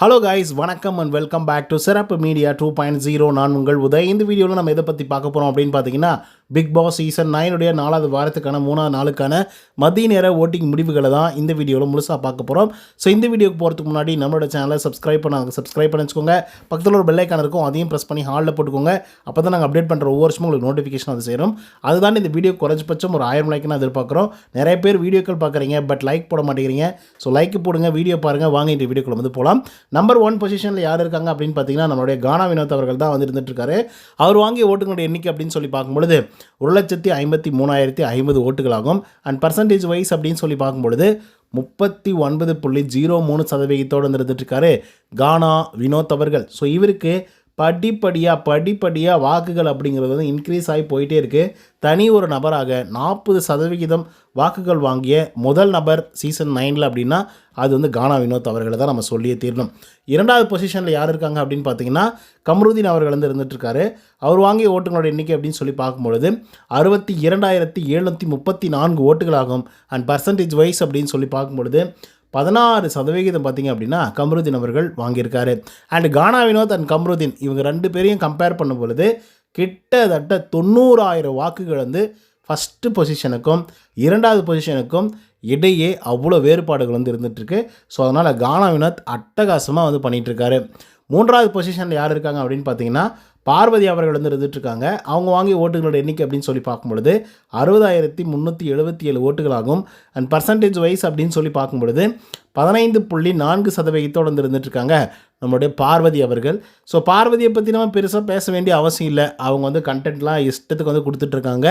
Hello guys, வணக்கம் and welcome back to சிறப்பு media 2.0. நான் உங்கள் உதய். இந்த வீடியோவில் நம்ம எதை பற்றி பார்க்க போகிறோம் அப்படின்னு பார்த்தீங்கன்னா, பிக் பாஸ் சீசன் 9 4வது வாரத்துக்கான 3வது நாளுக்கான மதிய நேர ஓட்டிங் முடிவுகளை தான் இந்த வீடியோவில் முழுசாக பார்க்க போகிறோம். ஸோ இந்த வீடியோக்கு போகிறதுக்கு முன்னாடி நம்மளோட சேனலை சப்ஸ்கிரைப் பண்ணி வச்சுக்கோங்க. பக்கத்தில் ஒரு பெல் ஐக்கான் இருக்கும், அதையும் ப்ரெஸ் பண்ணி ஹாலில் போட்டுக்கோங்க. அப்போ தான் நாங்கள் அப்டேட் பண்ணுற ஒவ்வொரு வருஷமும் உங்களுக்கு நோட்டிஃபிகேஷன் அது சேரும். அதுதான் இந்த வீடியோ குறைஞ்சபட்சம் ஒரு 1000 லைக்னு எதிர்பார்க்குறோம். நிறைய பேர் வீடியோக்கள் பார்க்குறீங்க, பட் லைக் போட மாட்டேங்கிறீங்க. ஸோ லைக் போடுங்க, வீடியோ பாருங்கள். வாங்க இந்த வீடியோக்குள்ள வந்து போகலாம். நம்பர் 1 பொசிஷனில் யார் இருக்காங்க அப்படின்னு பார்த்தீங்கன்னா, நம்மளுடைய கானா வினோத் அவர்கள் தான் வந்து இருந்துட்டுருக்காரு. அவர் வாங்கிய ஓட்டுகளுடைய எண்ணிக்கை அப்படின்னு சொல்லி பார்க்கும்பொழுது 1,53,050 ஓட்டுகளாகும். அண்ட் பர்சன்டேஜ் வைஸ் அப்படின்னு சொல்லி பார்க்கும்பொழுது 39.03% இருந்துட்டுருக்காரு கானா வினோத் அவர்கள். ஸோ இவருக்கு படிப்படியாக வாக்குகள் அப்படிங்கிறது வந்து இன்க்ரீஸ் ஆகி போயிட்டே இருக்குது. தனி ஒரு நபராக 40% வாக்குகள் வாங்கிய முதல் நபர் சீசன் 9 அப்படின்னா அது வந்து கானா வினோத் அவர்களை தான் நம்ம சொல்லியே தீரணும். 2வது பொசிஷனில் யார் இருக்காங்க அப்படின்னு பார்த்தீங்கன்னா, கம்ருதீன் அவர்கள் வந்து இருந்துகிட்ருக்காரு. அவர் வாங்கிய ஓட்டுகளோட எண்ணிக்கை அப்படின்னு சொல்லி பார்க்கும்பொழுது 62,734 ஓட்டுகளாகும். அண்ட் பர்சன்டேஜ் வைஸ் அப்படின்னு சொல்லி பார்க்கும்பொழுது 16% பார்த்திங்க அப்படின்னா கம்ருதீன் அவர்கள் வாங்கியிருக்காரு. அண்ட் கானா வினோத் அண்ட் கம்ருதீன் இவங்க 2 பேரையும் கம்பேர் பண்ணும் பொழுது கிட்டத்தட்ட 90,000 வாக்குகள் வந்து ஃபஸ்ட்டு பொசிஷனுக்கும் 2வது பொசிஷனுக்கும் இடையே அவ்வளோ வேறுபாடுகள் வந்து இருந்துகிட்ருக்கு. ஸோ அதனால் கானா வினோத் அட்டகாசமாக வந்து பண்ணிகிட்ருக்காரு. 3வது பொசிஷனில் யார் இருக்காங்க அப்படின்னு பார்த்தீங்கன்னா, பார்வதி அவர்கள் வந்து இருந்துகிட்ருக்காங்க. அவங்க வாங்கிய ஓட்டுகளோட எண்ணிக்கை அப்படின்னு சொல்லி பார்க்கும்பொழுது 60,377 ஓட்டுகளாகும். அண்ட் பர்சன்டேஜ் வைஸ் அப்படின்னு சொல்லி பார்க்கும்பொழுது 15.4% வந்து இருந்துகிட்ருக்காங்க நம்மளுடைய பார்வதி அவர்கள். ஸோ பார்வதியை பற்றி நம்ம பெருசாக பேச வேண்டிய அவசியம் இல்லை. அவங்க வந்து கண்டென்ட்லாம் இஷ்டத்துக்கு வந்து கொடுத்துட்ருக்காங்க.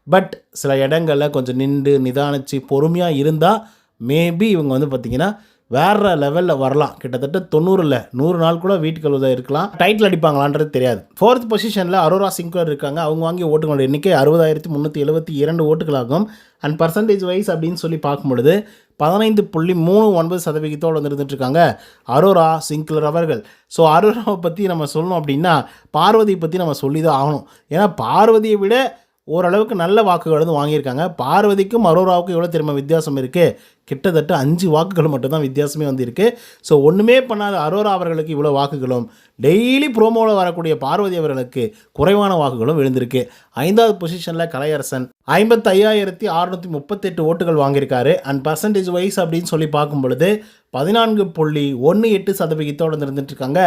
பட் சில இடங்களில் கொஞ்சம் நின்று நிதானித்து பொறுமையாக இருந்தால் மேபி இவங்க வந்து பார்த்திங்கன்னா வேறு லெவலில் வரலாம். கிட்டத்தட்ட 100 நாள் கூட வீட்டுக்குள்ள இருக்கலாம். டைட்டில் அடிப்பாங்களான்றது தெரியாது. 4th பொசிஷனில் அரோரா சிங்க்லர் இருக்காங்க. அவங்க வாங்கிய ஓட்டுகளோட எண்ணிக்கை 60,372 ஓட்டுகளாகும். அண்ட் பர்சன்டேஜ் வைஸ் அப்படின்னு சொல்லி பார்க்கும்பொழுது 15.39% வந்து இருந்துகிட்ருக்காங்க அரோரா சிங்க்லர் அவர்கள். ஸோ அரோராவை பற்றி நம்ம சொல்லணும் அப்படின்னா பார்வதியை பற்றி நம்ம சொல்லி தான் ஆகணும். ஏன்னா பார்வதியை விட ஓரளவுக்கு நல்ல வாக்குகள் வந்து வாங்கியிருக்காங்க. பார்வதிக்கும் அரோராவுக்கும் எவ்வளோ தெரியுமா வித்தியாசம் இருக்குது? கிட்டத்தட்ட 5 வாக்குகள் மட்டும்தான் வித்தியாசமே வந்து இருக்குது. ஸோ ஒன்றுமே பண்ணாத அரோரா அவர்களுக்கு இவ்வளோ வாக்குகளும், டெய்லி ப்ரோமோவில் வரக்கூடிய பார்வதி அவர்களுக்கு குறைவான வாக்குகளும் விழுந்திருக்கு. 5வது பொசிஷனில் கலையரசன் 55,638 ஓட்டுகள் வாங்கியிருக்காரு. அண்ட் பர்சன்டேஜ் வைஸ் அப்படின்னு சொல்லி பார்க்கும் பொழுது 14.18% இருந்துட்டுருக்காங்க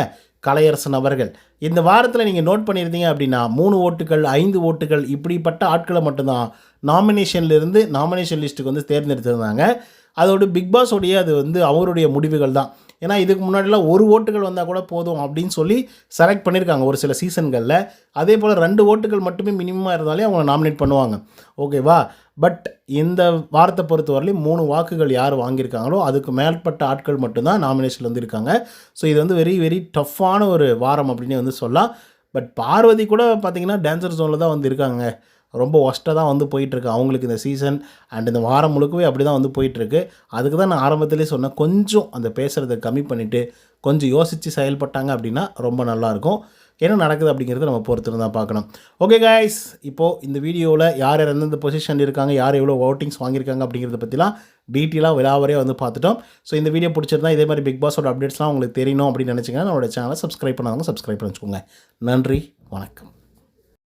கலையரசன் அவர்கள். இந்த வாரத்தில் நீங்கள் நோட் பண்ணியிருந்தீங்க அப்படின்னா 3 ஓட்டுகள் 5 ஓட்டுகள் இப்படிப்பட்ட ஆட்களை மட்டும்தான் நாமினேஷன் லிஸ்ட்டுக்கு வந்து தேர்ந்தெடுத்திருந்தாங்க. அதோட பிக் பாஸோடைய அது வந்து அவருடைய முடிவுகள் தான். ஏன்னா இதுக்கு முன்னாடிலாம் 1 ஓட்டுகள் வந்தால் கூட போதும் அப்படின்னு சொல்லி செலக்ட் பண்ணியிருக்காங்க ஒரு சில சீசன்களில். அதே போல் 2 ஓட்டுகள் மட்டுமே மினிமமாக இருந்தாலே அவங்க நாமினேட் பண்ணுவாங்க. ஓகேவா? பட் இந்த வாரத்தை பொறுத்தவரையிலும் 3 வாக்குகள் யார் வாங்கியிருக்காங்களோ அதுக்கு மேற்பட்ட ஆட்கள் மட்டும்தான் நாமினேஷனில் வந்து இருக்காங்க. ஸோ இது வந்து வெரி டஃப்பான ஒரு வாரம் அப்படின்னு வந்து சொல்லலாம். பட் பார்வதி கூட பார்த்திங்கன்னா டான்சர் ஜோனில் தான் வந்து இருக்காங்க. ரொம்ப ஒஸ்ட்டாக தான் வந்து போயிட்டுருக்கு அவங்களுக்கு இந்த சீசன். அண்ட் இந்த வாரம் முழுக்கவே அப்படி தான் வந்து போயிட்டுருக்கு. அதுக்கு தான் நான் ஆரம்பத்திலே சொன்னேன், கொஞ்சம் அந்த பேசுகிறத கம்மி பண்ணிவிட்டு கொஞ்சம் யோசித்து செயல்பட்டாங்க அப்படின்னா ரொம்ப நல்லாயிருக்கும். என்ன நடக்குது அப்படிங்கிறத நம்ம பொறுத்து தான் பார்க்கணும். ஓகே கைஸ், இப்போது இந்த வீடியோவில் யார் எந்தெந்த பொசிஷன் இருக்காங்க, யார் எவ்வளோ ஓட்டிங்ஸ் வாங்கியிருக்காங்க அப்படிங்கிறத பற்றிலாம் டீட்டெயிலாக விலாவரியாக வந்து பார்த்துட்டோம். ஸோ இந்த வீடியோ பிடிச்சிருந்தா இதே மாதிரி பிக் பாஸோட அப்டேட்ஸ்லாம் உங்களுக்கு தெரியணும் அப்படின்னு நினச்சிங்கன்னா நம்மளோட சேனலை சப்ஸ்கிரைப் பண்ணாதவங்க சப்ஸ்கிரைப் பண்ணி வச்சுக்கோங்க. நன்றி, வணக்கம்.